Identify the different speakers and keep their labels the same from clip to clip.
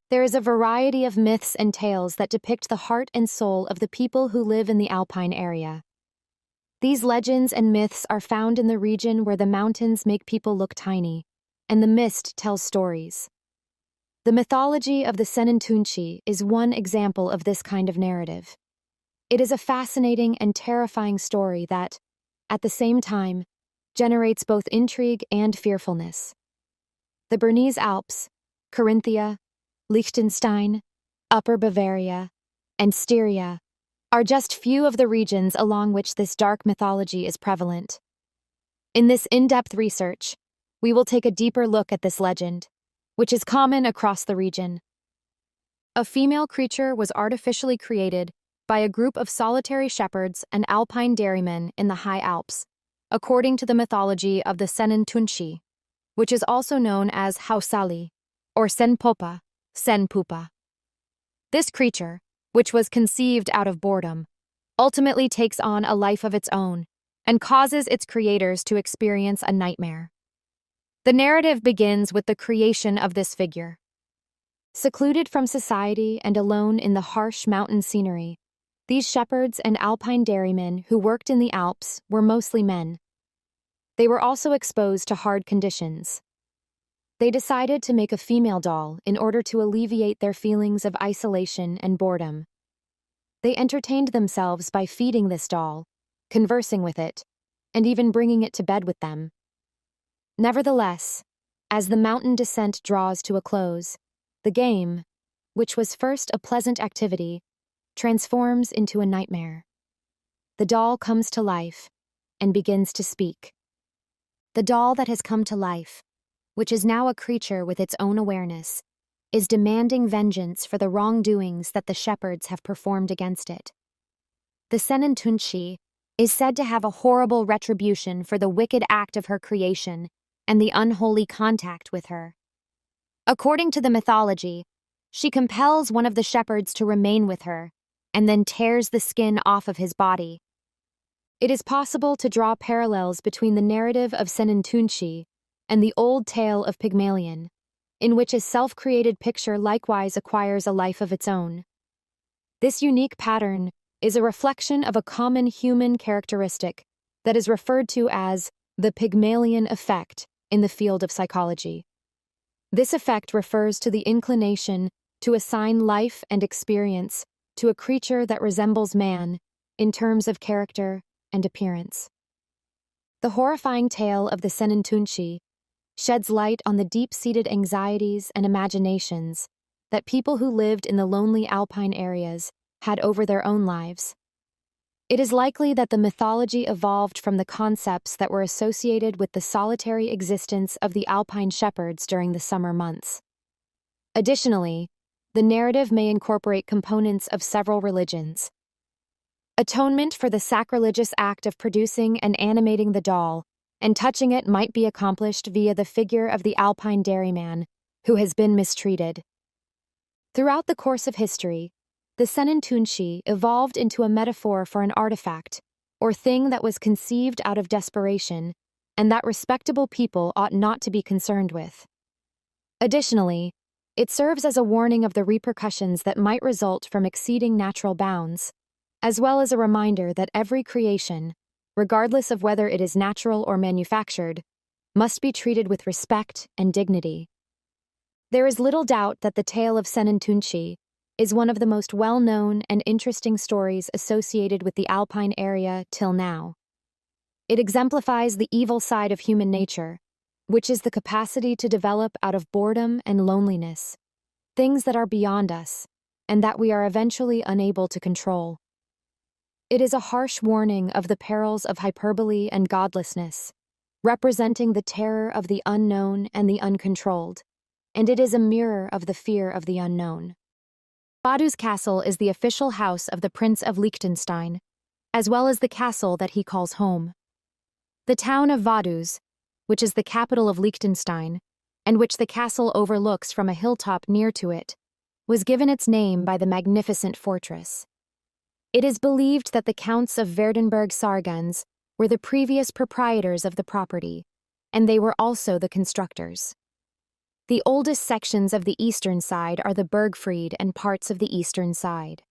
Speaker 1: There is a variety of myths and tales that depict the heart and soul of the people who live in the Alpine area. These legends and myths are found in the region where the mountains make people look tiny, and the mist tells stories. The mythology of the Sennentuntschi is one example of this kind of narrative. It is a fascinating and terrifying story that, at the same time, generates both intrigue and fearfulness. The Bernese Alps, Carinthia, Liechtenstein, Upper Bavaria, and Styria are just few of the regions along which this dark mythology is prevalent. In this in-depth research, we will take a deeper look at this legend, which is common across the region. A female creature was artificially created by a group of solitary shepherds and alpine dairymen in the High Alps, according to the mythology of the Sennentuntschi, which is also known as Hausali, or Senpopa, Senpupa. This creature, which was conceived out of boredom, ultimately takes on a life of its own and causes its creators to experience a nightmare. The narrative begins with the creation of this figure. Secluded from society and alone in the harsh mountain scenery, these shepherds and alpine dairymen who worked in the Alps were mostly men. They were also exposed to hard conditions. They decided to make a female doll in order to alleviate their feelings of isolation and boredom. They entertained themselves by feeding this doll, conversing with it, and even bringing it to bed with them. Nevertheless, as the mountain descent draws to a close, the game, which was first a pleasant activity, transforms into a nightmare. The doll comes to life and begins to speak. The doll that has come to life, which is now a creature with its own awareness, is demanding vengeance for the wrongdoings that the shepherds have performed against it. The Sennentuntschi is said to have a horrible retribution for the wicked act of her creation and the unholy contact with her. According to the mythology, she compels one of the shepherds to remain with her and then tears the skin off of his body. It is possible to draw parallels between the narrative of Sennentuntschi and the old tale of Pygmalion, in which a self-created picture likewise acquires a life of its own. This unique pattern is a reflection of a common human characteristic that is referred to as the Pygmalion effect in the field of psychology. This effect refers to the inclination to assign life and experience to a creature that resembles man in terms of character and appearance. The horrifying tale of the Sennentuntschi sheds light on the deep-seated anxieties and imaginations that people who lived in the lonely alpine areas had over their own lives. It is likely that the mythology evolved from the concepts that were associated with the solitary existence of the alpine shepherds during the summer months. Additionally, the narrative may incorporate components of several religions. Atonement for the sacrilegious act of producing and animating the doll and touching it might be accomplished via the figure of the alpine dairyman who has been mistreated. Throughout the course of history, the Sennentuntschi evolved into a metaphor for an artifact, or thing that was conceived out of desperation, and that respectable people ought not to be concerned with. Additionally, it serves as a warning of the repercussions that might result from exceeding natural bounds, as well as a reminder that every creation, regardless of whether it is natural or manufactured, must be treated with respect and dignity. There is little doubt that the tale of Sennentuntschi is one of the most well-known and interesting stories associated with the alpine area till now. It exemplifies the evil side of human nature, which is the capacity to develop out of boredom and loneliness, things that are beyond us, and that we are eventually unable to control. It is a harsh warning of the perils of hyperbole and godlessness, representing the terror of the unknown and the uncontrolled, and it is a mirror of the fear of the unknown. Vaduz Castle is the official house of the Prince of Liechtenstein, as well as the castle that he calls home. The town of Vaduz, which is the capital of Liechtenstein, and which the castle overlooks from a hilltop near to it, was given its name by the magnificent fortress. It is believed that the Counts of Verdenberg-Sargans were the previous proprietors of the property, and they were also the constructors. The oldest sections of the eastern side are the Bergfried and parts of the eastern side.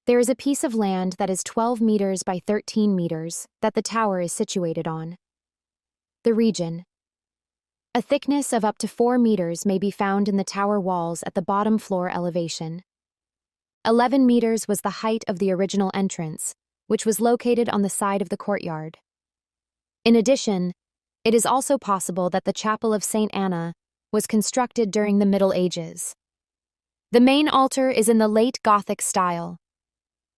Speaker 1: There is a piece of land that is 12 meters by 13 meters that the tower is situated on. The region. A thickness of up to 4 meters may be found in the tower walls at the bottom floor elevation. 11 meters was the height of the original entrance, which was located on the side of the courtyard. In addition, it is also possible that the chapel of St. Anna was constructed during the Middle Ages. The main altar is in the late Gothic style.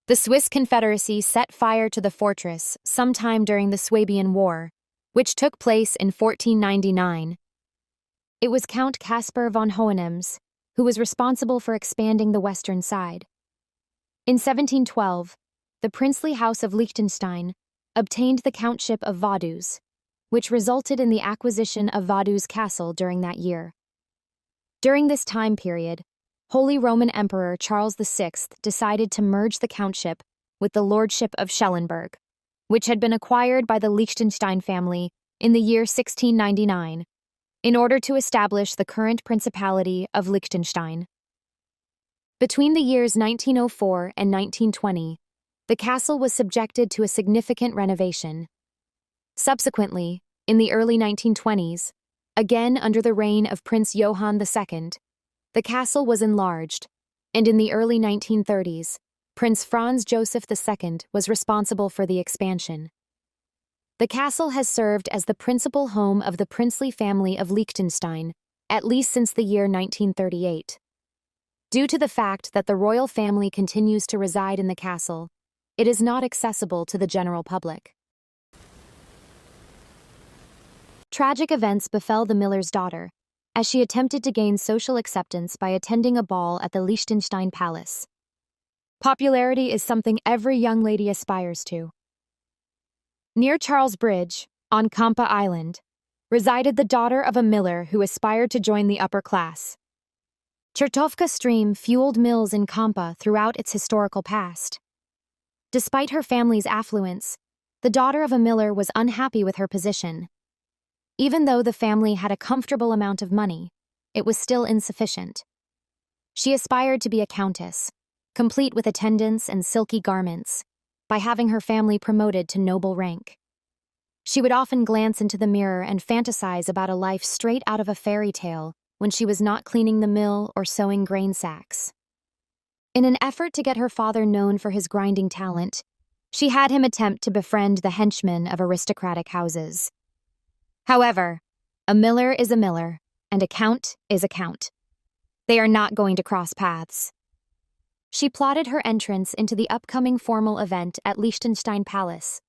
Speaker 1: The Swiss Confederacy set fire to the fortress sometime during the Swabian War, which took place in 1499. It was Count Caspar von Hohenems who was responsible for expanding the western side. In 1712, the princely house of Liechtenstein obtained the countship of Vaduz, which resulted in the acquisition of Vaduz Castle during that year. During this time period, Holy Roman Emperor Charles VI decided to merge the countship with the lordship of Schellenberg, which had been acquired by the Liechtenstein family in the year 1699, in order to establish the current Principality of Liechtenstein. Between the years 1904 and 1920, the castle was subjected to a significant renovation. Subsequently, in the early 1920s, again under the reign of Prince Johann II, the castle was enlarged, and in the early 1930s, Prince Franz Joseph II was responsible for the expansion. The castle has served as the principal home of the princely family of Liechtenstein, at least since the year 1938. Due to the fact that the royal family continues to reside in the castle, it is not accessible to the general public. Tragic events befell the miller's daughter, as she attempted to gain social acceptance by attending a ball at the Liechtenstein Palace. Popularity is something every young lady aspires to. Near Charles Bridge, on Kampa Island, resided the daughter of a miller who aspired to join the upper class. Chertovka stream fueled mills in Kampa throughout its historical past. Despite her family's affluence, the daughter of a miller was unhappy with her position. Even though the family had a comfortable amount of money, it was still insufficient. She aspired to be a countess, complete with attendants and silky garments, by having her family promoted to noble rank. She would often glance into the mirror and fantasize about a life straight out of a fairy tale when she was not cleaning the mill or sewing grain sacks. In an effort to get her father known for his grinding talent, she had him attempt to befriend the henchmen of aristocratic houses. However, a miller is a miller, and a count is a count. They are not going to cross paths. She plotted her entrance into the upcoming formal event at Liechtenstein Palace,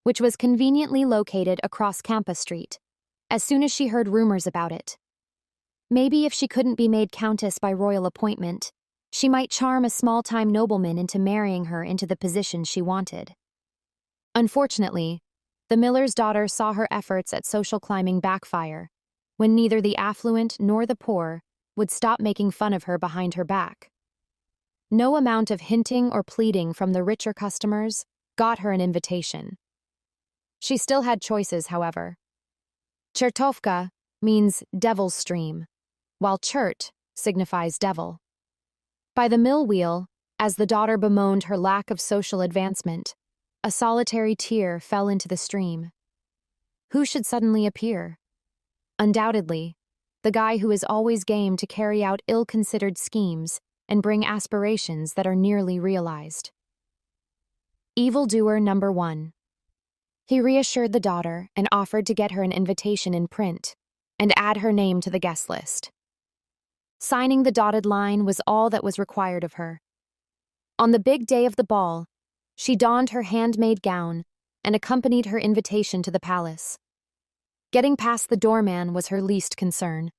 Speaker 1: which was conveniently located across Kampa Street, as soon as she heard rumors about it. Maybe if she couldn't be made countess by royal appointment, she might charm a small-time nobleman into marrying her into the position she wanted. Unfortunately, the miller's daughter saw her efforts at social climbing backfire, when neither the affluent nor the poor would stop making fun of her behind her back. No amount of hinting or pleading from the richer customers got her an invitation. She still had choices, however. Chertovka means devil's stream, while chert signifies devil. By the mill wheel, as the daughter bemoaned her lack of social advancement, a solitary tear fell into the stream. Who should suddenly appear? Undoubtedly, the guy who is always game to carry out ill-considered schemes and bring aspirations that are nearly realized. Evildoer number 1. He reassured the daughter and offered to get her an invitation in print and add her name to the guest list. Signing the dotted line was all that was required of her. On the big day of the ball, she donned her handmade gown and accompanied her invitation to the palace. Getting past the doorman was her least concern.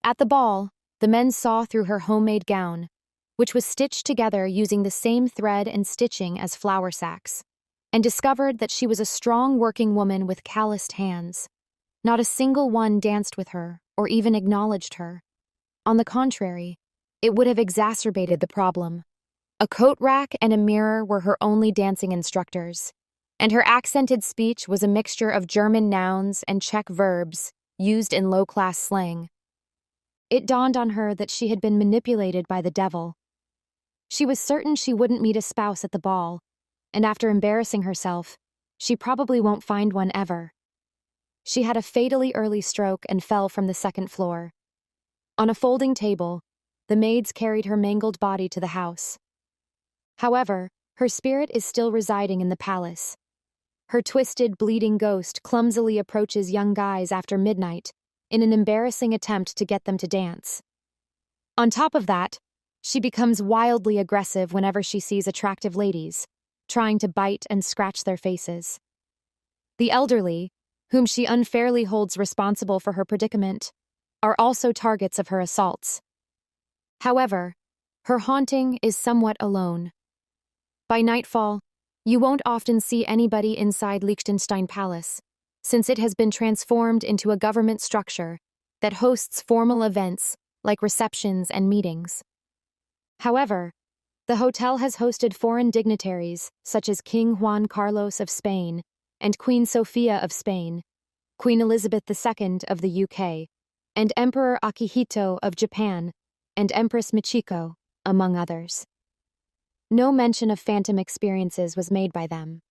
Speaker 1: At the ball, the men saw through her homemade gown, which was stitched together using the same thread and stitching as flour sacks, and discovered that she was a strong working woman with calloused hands. Not a single one danced with her or even acknowledged her. On the contrary, it would have exacerbated the problem. A coat rack and a mirror were her only dancing instructors, and her accented speech was a mixture of German nouns and Czech verbs used in low-class slang. It dawned on her that she had been manipulated by the devil. She was certain she wouldn't meet a spouse at the ball, and after embarrassing herself, she probably won't find one ever. She had a fatally early stroke and fell from the second floor. On a folding table, the maids carried her mangled body to the house. However, her spirit is still residing in the palace. Her twisted, bleeding ghost clumsily approaches young guys after midnight in an embarrassing attempt to get them to dance. On top of that, she becomes wildly aggressive whenever she sees attractive ladies, trying to bite and scratch their faces. The elderly, whom she unfairly holds responsible for her predicament, are also targets of her assaults. However, her haunting is somewhat alone. By nightfall, you won't often see anybody inside Liechtenstein Palace, since it has been transformed into a government structure that hosts formal events like receptions and meetings. However, the hotel has hosted foreign dignitaries such as King Juan Carlos of Spain and Queen Sofia of Spain, Queen Elizabeth II of the UK, and Emperor Akihito of Japan, and Empress Michiko, among others. No mention of phantom experiences was made by them.